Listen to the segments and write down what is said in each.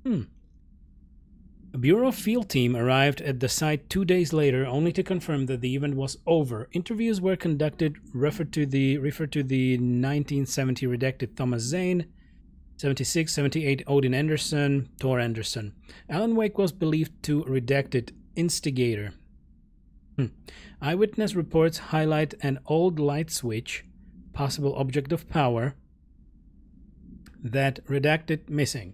A Bureau field team arrived at the site 2 days later, only to confirm that the event was over. Interviews were conducted, referred to the 1970 redacted Thomas Zane, 76, 78 Odin Anderson, Thor Anderson. Alan Wake was believed to redacted instigator. Eyewitness reports highlight an old light switch, possible object of power, that redacted missing.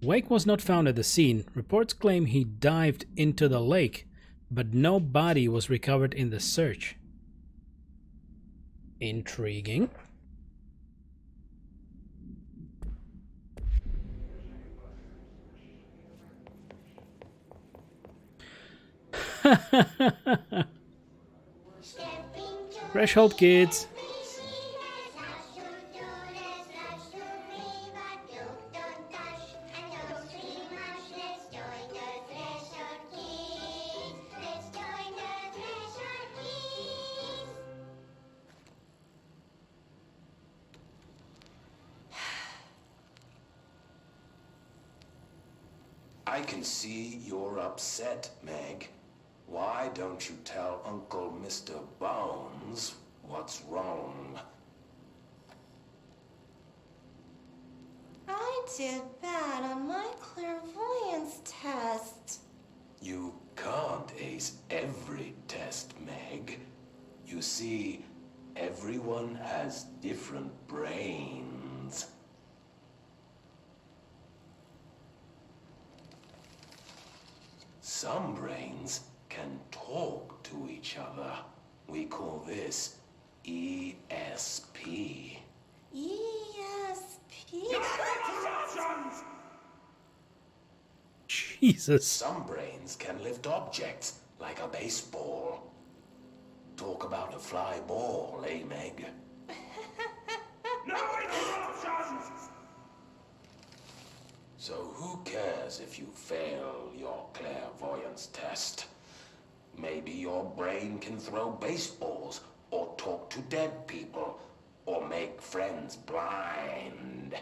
Wake was not found at the scene. Reports claim he dived into the lake, but no body was recovered in the search. Intriguing. Threshold kids. I can see you're upset, Meg. Why don't you tell Uncle Mr. Bones what's wrong? I did bad on my clairvoyance test. You can't ace every test, Meg. You see, everyone has different brains. Some brains can talk to each other. We call this ESP. ESP? Jesus. Some brains can lift objects, like a baseball. Talk about a fly ball, eh, Meg? No interruptions! So who cares if you fail your clairvoyance test? Maybe your brain can throw baseballs, or talk to dead people, or make friends blind.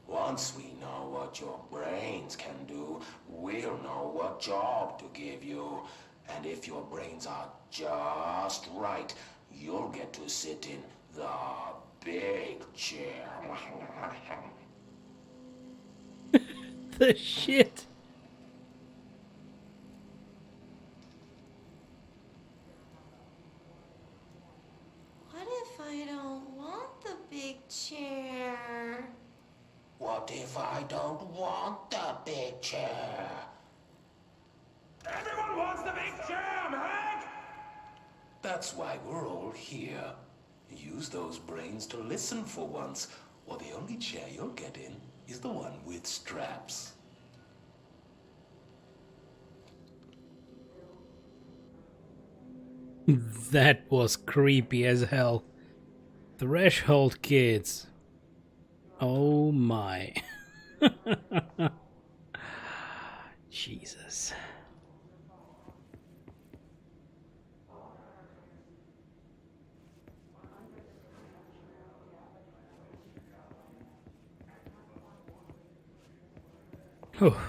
Once we know what your brains can do, we'll know what job to give you. And if your brains are just right, you'll get to sit in the big chair. The shit. What if I don't want the big chair? What if I don't want the big chair? Everyone wants the big chair, Meg! That's why we're all here. Use those brains to listen for once, or the only chair you'll get in is the one with straps. That was creepy as hell. Threshold kids. Oh my. Jesus. Oh.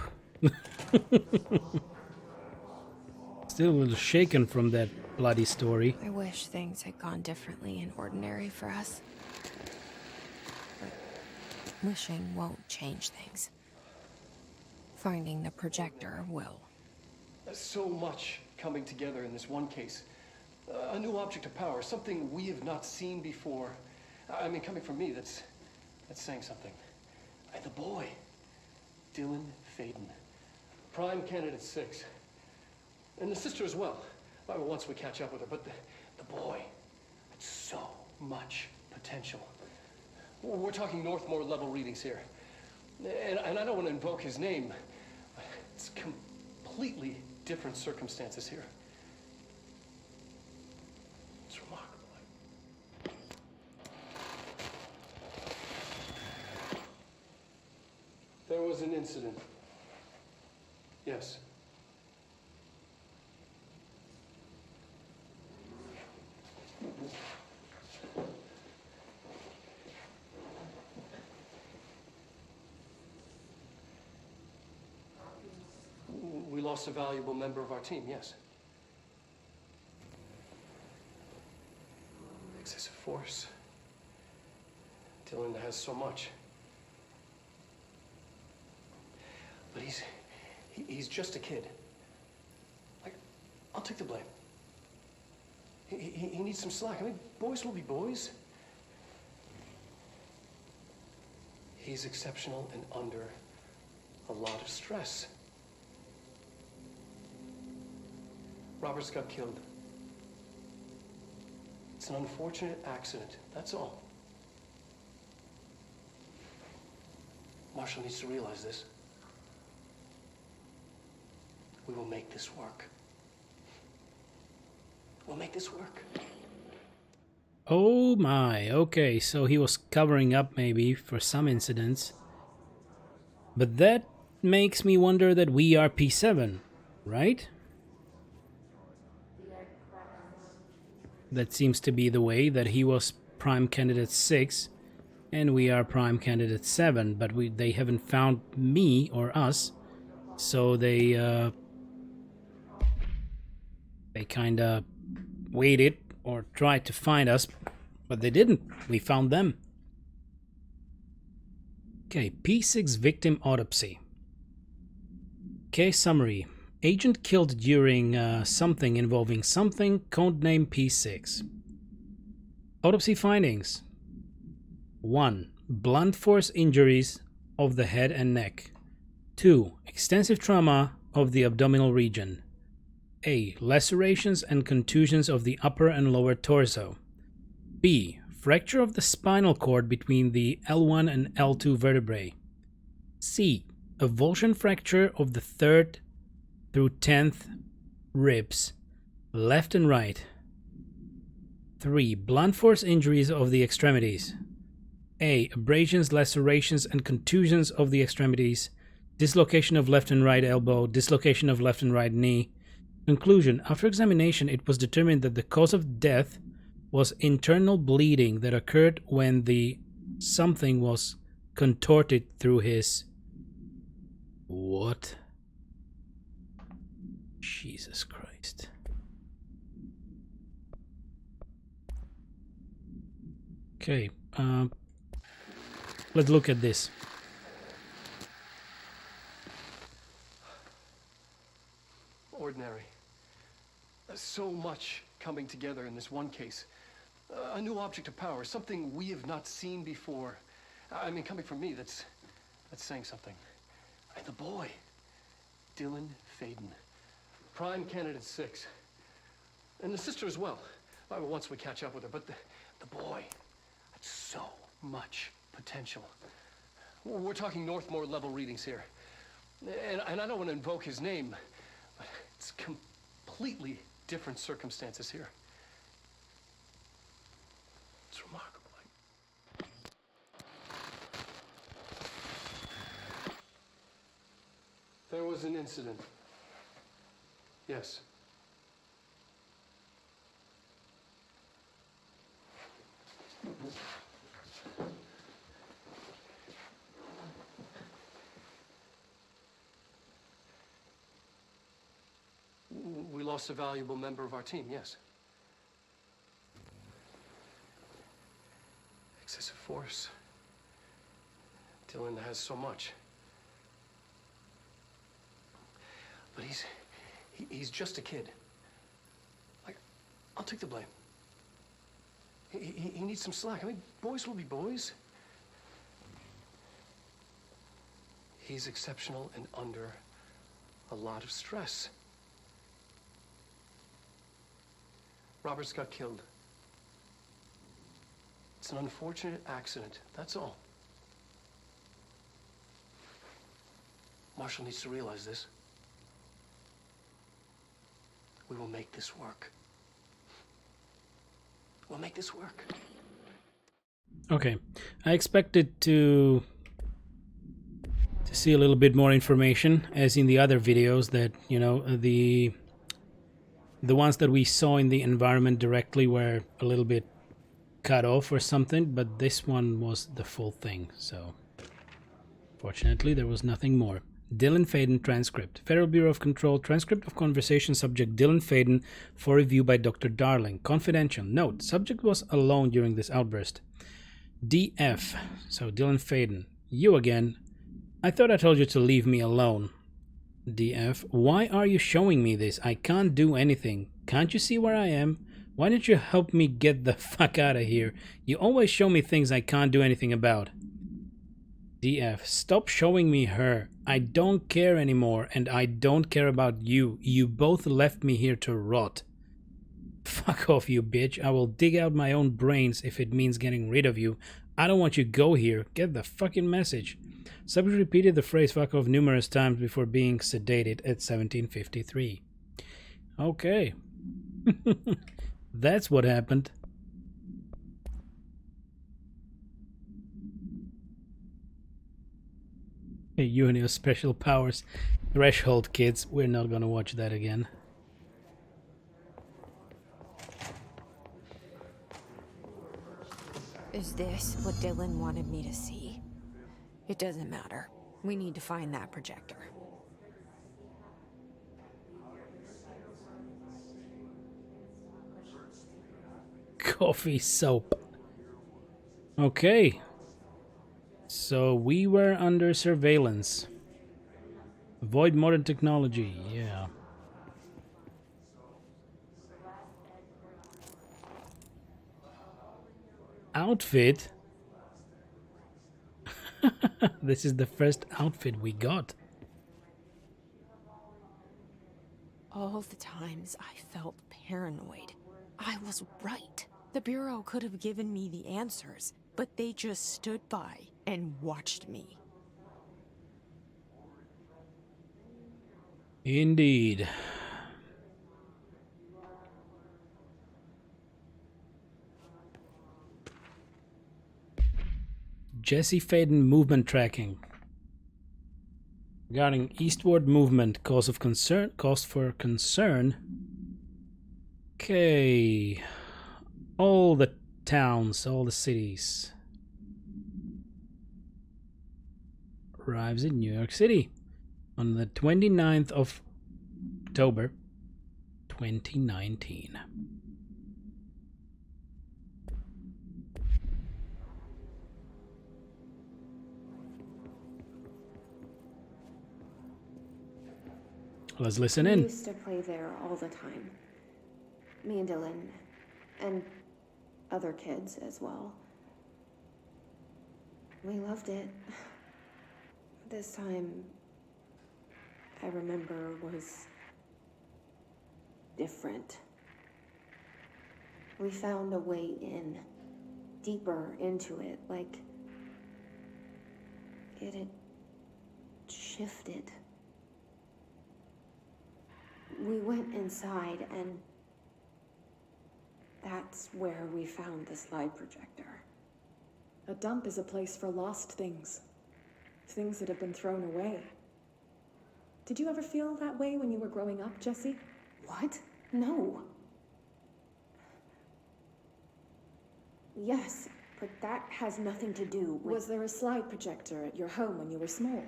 Still a little shaken from that bloody story. I wish things had gone differently in Ordinary for us. But wishing won't change things. Finding the projector will. So much coming together in this one case. A new object of power, something we have not seen before. I mean, coming from me, that's saying something. The boy, Dylan Faden, prime candidate 6. And the sister as well. Once we catch up with her, but the boy, so much potential. We're talking Northmore level readings here. And I don't want to invoke his name. It's completely different circumstances here. It's remarkable. There was an incident. Yes. lost a valuable member of our team, yes. Excessive force. Dylan has so much. But he's just a kid. I'll take the blame. He needs some slack. I mean, boys will be boys. He's exceptional and under a lot of stress. Robert's got killed. It's an unfortunate accident, that's all. Marshall needs to realize this. We will make this work. We'll make this work. Oh my, okay, so he was covering up maybe for some incidents. But that makes me wonder that we are P7, right? That seems to be the way, that he was prime candidate 6 and we are prime candidate 7, but they haven't found me or us, so they kind of waited or tried to find us, but they didn't. We found them. Okay, P6 victim autopsy. Case summary. Agent killed during something involving something, codename P6. Autopsy findings. 1. Blunt force injuries of the head and neck. 2. Extensive trauma of the abdominal region. A. Lacerations and contusions of the upper and lower torso. B. Fracture of the spinal cord between the L1 and L2 vertebrae. C. Avulsion fracture of the 3rd through 10th ribs, left and right. 3. Blunt force injuries of the extremities. A. Abrasions, lacerations, and contusions of the extremities. Dislocation of left and right elbow. Dislocation of left and right knee. Conclusion. After examination, it was determined that the cause of death was internal bleeding that occurred when the something was contorted through his... What? Jesus Christ. Okay, let's look at this. Ordinary. So much coming together in this one case. A new object of power, something we have not seen before. I mean, coming from me, that's saying something. And the boy, Dylan Faden, prime candidate 6. And the sister as well. Once we catch up with her, but the boy had so much potential. We're talking Northmore level readings here. And I don't want to invoke his name, but it's completely different circumstances here. It's remarkable. There was an incident. Yes. We lost a valuable member of our team, yes. Excessive force. Dylan has so much. But he's just a kid. I'll take the blame. He needs some slack. I mean, boys will be boys. He's exceptional and under a lot of stress. Robert's got killed. It's an unfortunate accident, that's all. Marshall needs to realize this. We will make this work. We'll make this work. Okay, I expected to see a little bit more information, as in the other videos, that, you know, the ones that we saw in the environment directly were a little bit cut off or something, but this one was the full thing, so fortunately there was nothing more. Dylan Faden transcript. Federal Bureau of Control transcript of conversation subject Dylan Faden for review by Dr. Darling. Confidential. Note, subject was alone during this outburst. DF. So Dylan Faden. You again. I thought I told you to leave me alone. DF. Why are you showing me this? I can't do anything. Can't you see where I am? Why don't you help me get the fuck out of here? You always show me things I can't do anything about. DF. Stop showing me her. I don't care anymore, and I don't care about you. You both left me here to rot. Fuck off, you bitch. I will dig out my own brains if it means getting rid of you. I don't want you to go here. Get the fucking message. Subject repeated the phrase fuck off numerous times before being sedated at 1753. Okay. That's what happened. Hey, you and your special powers. Threshold, kids. We're not gonna watch that again. Is this what Dylan wanted me to see? It doesn't matter. We need to find that projector. Coffee soap. Okay. So we were under surveillance. Avoid modern technology, yeah. Outfit? This is the first outfit we got. All the times I felt paranoid, I was right. The Bureau could have given me the answers, but they just stood by and watched me. Indeed. Jesse Faden movement tracking. Regarding eastward movement, cause for concern. Okay. All the towns, all the cities. Arrives in New York City on the 29th of October, 2019. Let's listen in. We used to play there all the time. Me and Dylan, and other kids as well. We loved it. This time, I remember, was different. We found a way in, deeper into it, like it had shifted. We went inside, and that's where we found the slide projector. A dump is a place for lost things. Things that have been thrown away. Did you ever feel that way when you were growing up, Jesse? What? No. Yes, but that has nothing to do with... Was there a slide projector at your home when you were small?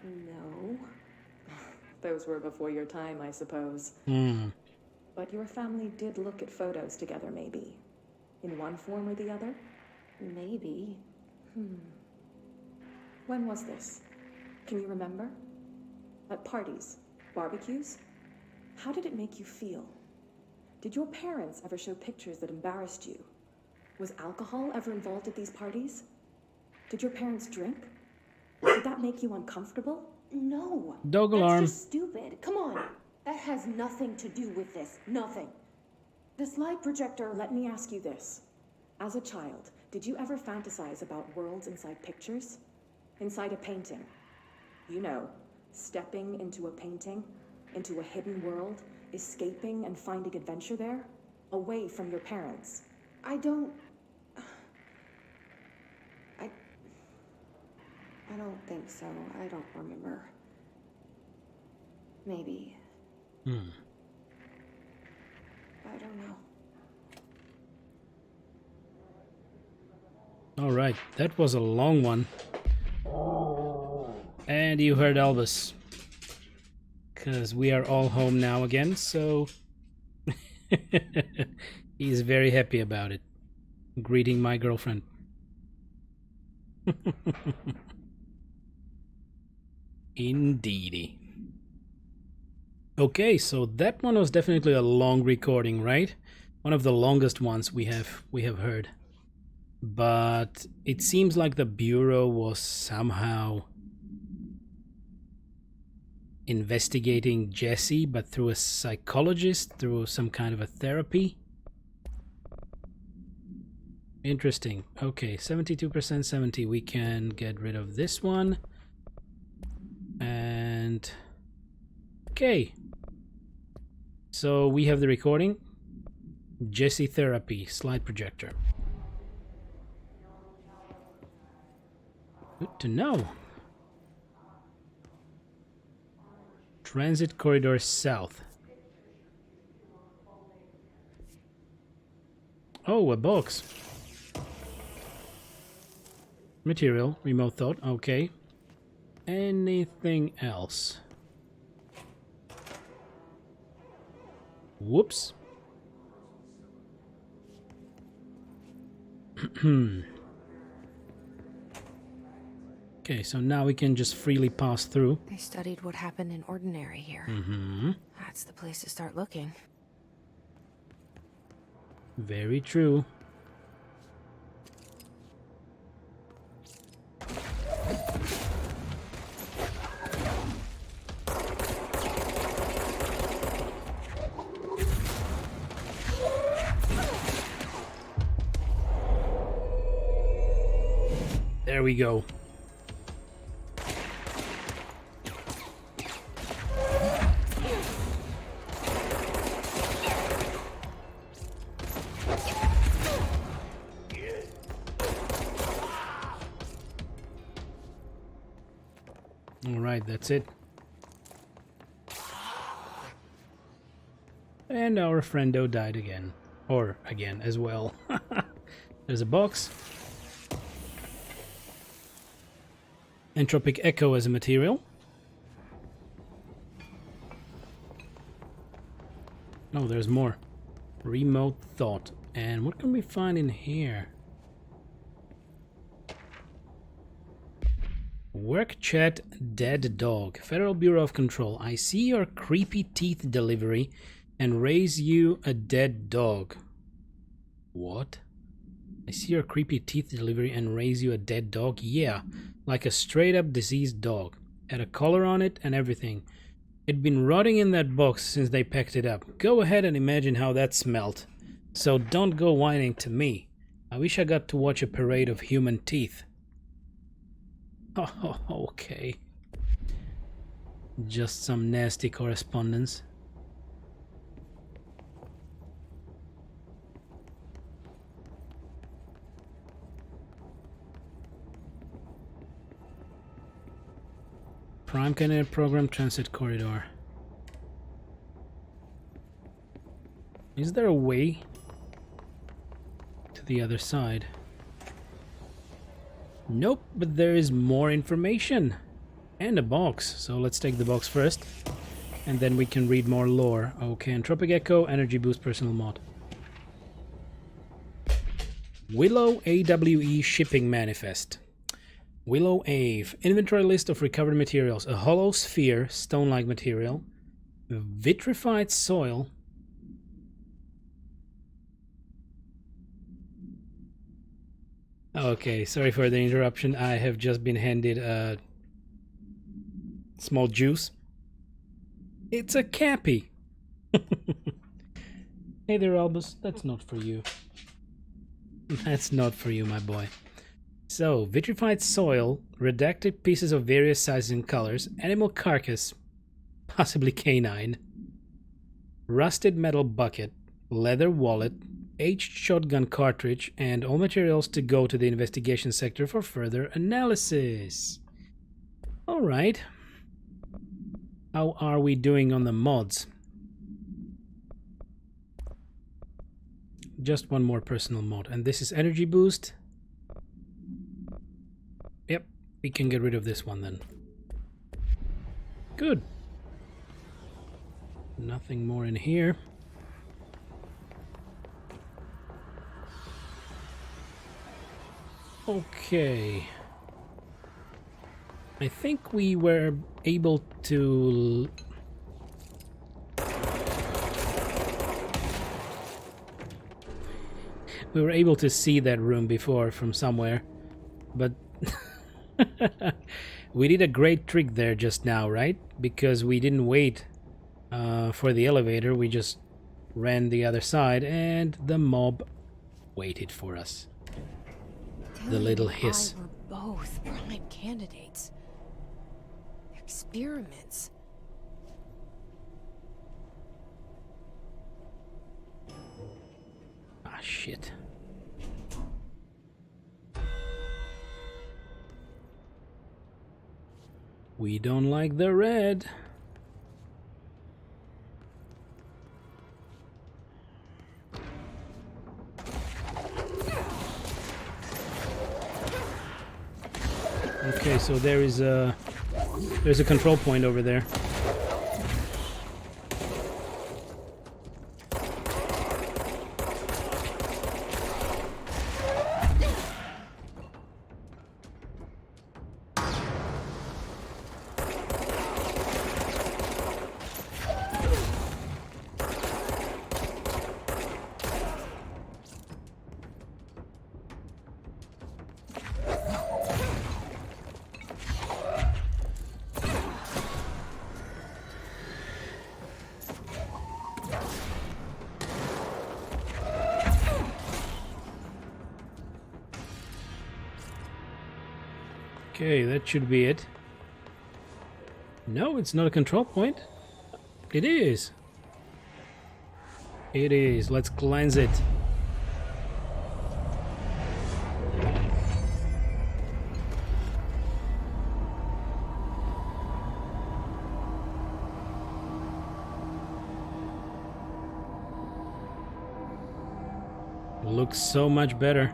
No. Those were before your time, I suppose. But your family did look at photos together, maybe? In one form or the other? Maybe. When was this? Can you remember? At parties? Barbecues? How did it make you feel? Did your parents ever show pictures that embarrassed you? Was alcohol ever involved at these parties? Did your parents drink? Did that make you uncomfortable? No. Dog alarm. That's just stupid. Come on. That has nothing to do with this. Nothing. The slide projector... Let me ask you this. As a child, did you ever fantasize about worlds inside pictures? Inside a painting? You know, stepping into a painting, into a hidden world, escaping and finding adventure there, away from your parents. I don't think so. I don't remember. Maybe. I don't know. All right, that was a long one. And you heard Elvis. Because we are all home now again, so... He's very happy about it. Greeting my girlfriend. Indeedy. Okay, so that one was definitely a long recording, right? One of the longest ones we have heard. But it seems like the Bureau was somehow investigating Jesse, but through a psychologist, through some kind of a therapy. Interesting. Okay, 72%, 70. We can get rid of this one. And... okay. So we have the recording. Jesse therapy, slide projector. Good to know. Transit corridor south. Oh, a box. Material, remote thought, okay. Anything else? Whoops. Okay, so now we can just freely pass through. They studied what happened in Ordinary here. That's the place to start looking. Very true. There we go. Alright, that's it. And our friendo died again. Or again as well. There's a box. Entropic echo as a material. Oh, there's more. Remote thought. And what can we find in here? Work chat dead dog. Federal Bureau of Control. I see your creepy teeth delivery and raise you a dead dog. What? I see your creepy teeth delivery and raise you a dead dog? Yeah, like a straight up diseased dog. Had a collar on it and everything. It'd been rotting in that box since they packed it up. Go ahead and imagine how that smelled. So don't go whining to me. I wish I got to watch a parade of human teeth. Oh, okay. Just some nasty correspondence. Prime candidate program transit corridor. Is there a way to the other side? Nope, but there is more information. And a box. So let's take the box first. And then we can read more lore. Okay, Entropic Echo, Energy Boost Personal Mod. Willow AWE Shipping Manifest. Willow Ave. Inventory list of recovered materials. A hollow sphere, stone-like material. Vitrified soil. Okay, sorry for the interruption. I have just been handed a small juice. It's a Cappy. Hey there, Albus. That's not for you. That's not for you, my boy. So, vitrified soil, redacted pieces of various sizes and colors, animal carcass, possibly canine, rusted metal bucket, leather wallet, aged shotgun cartridge, and all materials to go to the investigation sector for further analysis. Alright. How are we doing on the mods? Just one more personal mod, and this is energy boost. Yep, we can get rid of this one then. Good. Nothing more in here. Okay. I think we were able to... We were able to see that room before from somewhere, but we did a great trick there just now, right? Because we didn't wait for the elevator, we just ran the other side and the mob waited for us. The little hiss. We're both prime candidates. Experiments. Ah, shit. We don't like the red. Okay, so there's a control point over there. Okay, that should be it. No, it's not a control point. It is. It is. Let's cleanse it. Looks so much better.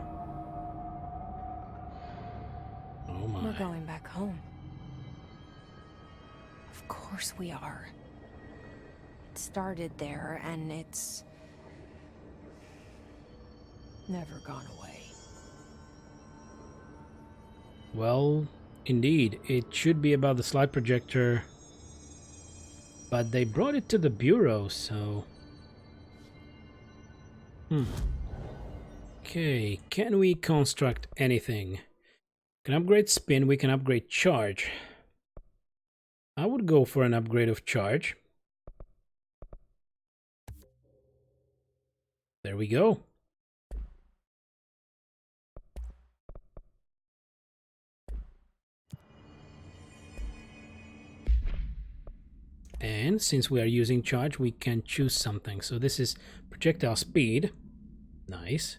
We're going back home. Of course we are. It started there, and it's never gone away. Well, indeed, it should be about the slide projector, but they brought it to the bureau, so... Okay, can we construct anything? Can upgrade spin, we can upgrade charge. I would go for an upgrade of charge. There we go. And since we are using charge, we can choose something. So this is projectile speed. Nice.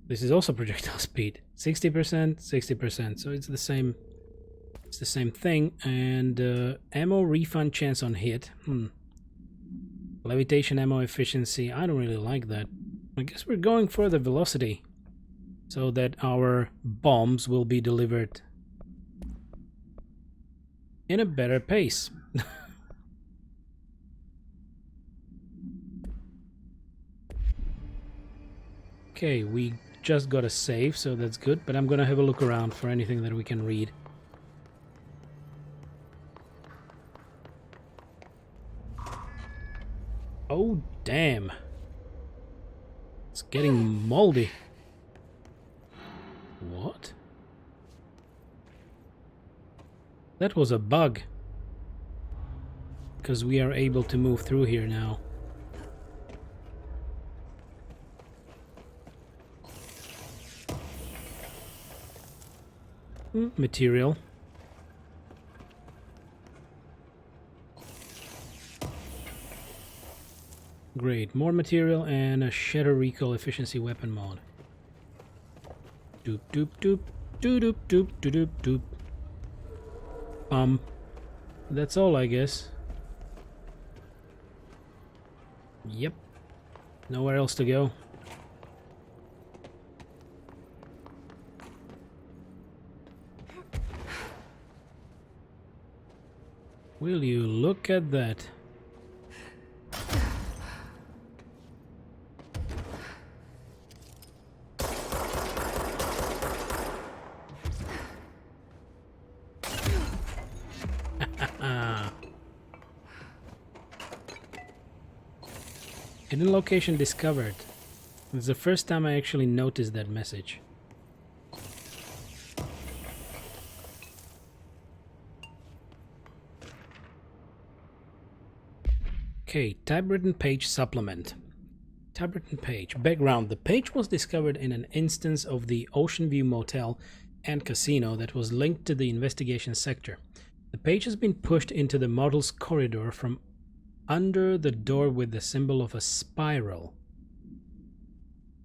This is also projectile speed. 60%, 60%. So it's the same. It's the same thing. And ammo refund chance on hit. Levitation ammo efficiency. I don't really like that. I guess we're going for the velocity, so that our bombs will be delivered in a better pace. Okay, we just got a save, so that's good, but I'm gonna have a look around for anything that we can read. Oh, damn. It's getting moldy. What? That was a bug. Because we are able to move through here now. Material. Great, more material and a shatter recoil efficiency weapon mod. Doop doop doop doop doop doop doop doop. That's all, I guess. Yep. Nowhere else to go. Will you look at that? Hidden location discovered. It's the first time I actually noticed that message. Okay, typewritten page supplement. Typewritten page. Background. The page was discovered in an instance of the Ocean View Motel and Casino that was linked to the investigation sector. The page has been pushed into the model's corridor from under the door with the symbol of a spiral.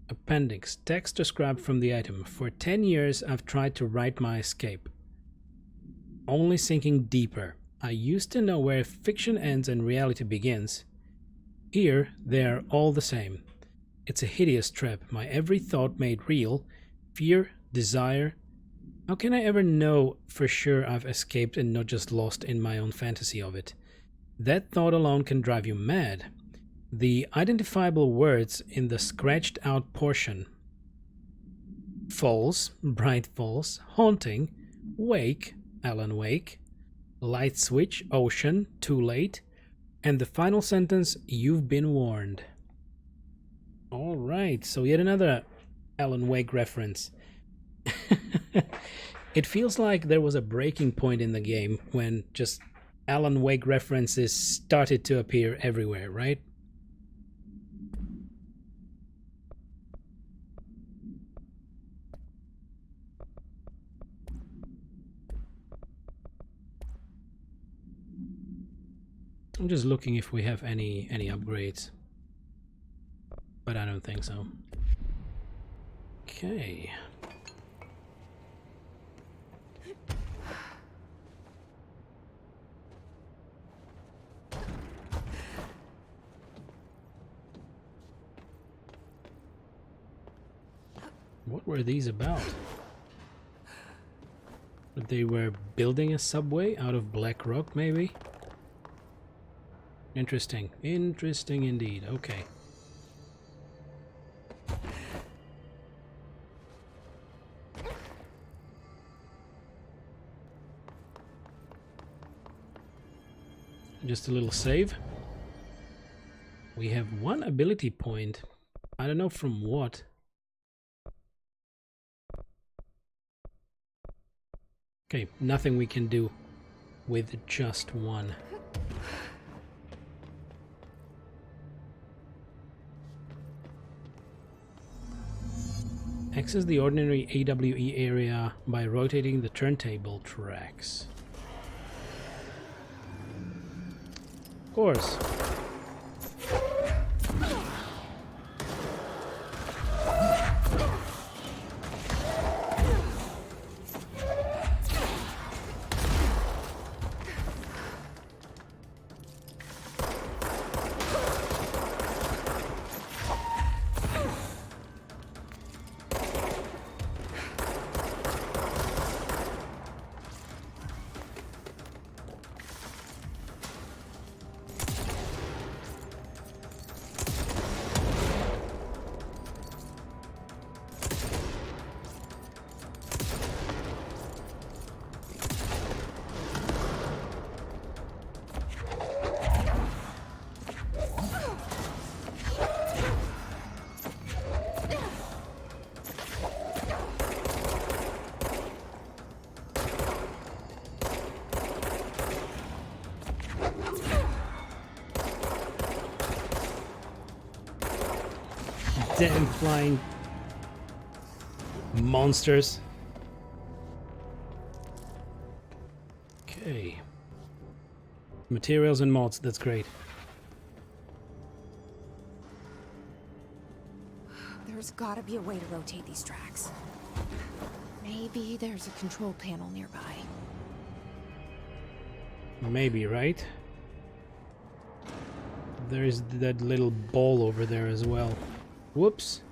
Appendix. Text described from the item. For 10 years I've tried to write my escape. Only sinking deeper. I used to know where fiction ends and reality begins. Here, they are all the same. It's a hideous trap, my every thought made real. Fear, desire. How can I ever know for sure I've escaped and not just lost in my own fantasy of it? That thought alone can drive you mad. The identifiable words in the scratched out portion. False, bright false, haunting, wake, Alan Wake, light switch, ocean, too late, and the final sentence, you've been warned. Alright, so yet another Alan Wake reference. It feels like there was a breaking point in the game when just Alan Wake references started to appear everywhere, right? I'm just looking if we have any upgrades, but I don't think so. Okay. What were these about? They were building a subway out of black rock, maybe? Interesting. Interesting indeed. Okay. Just a little save. We have one ability point. I don't know from what. Okay, nothing we can do with just one. Access the ordinary AWE area by rotating the turntable tracks. Of course. Damn flying monsters. Okay. Materials and mods, that's great. There's gotta be a way to rotate these tracks. Maybe there's a control panel nearby. Maybe, right? There's that little ball over there as well. Whoops.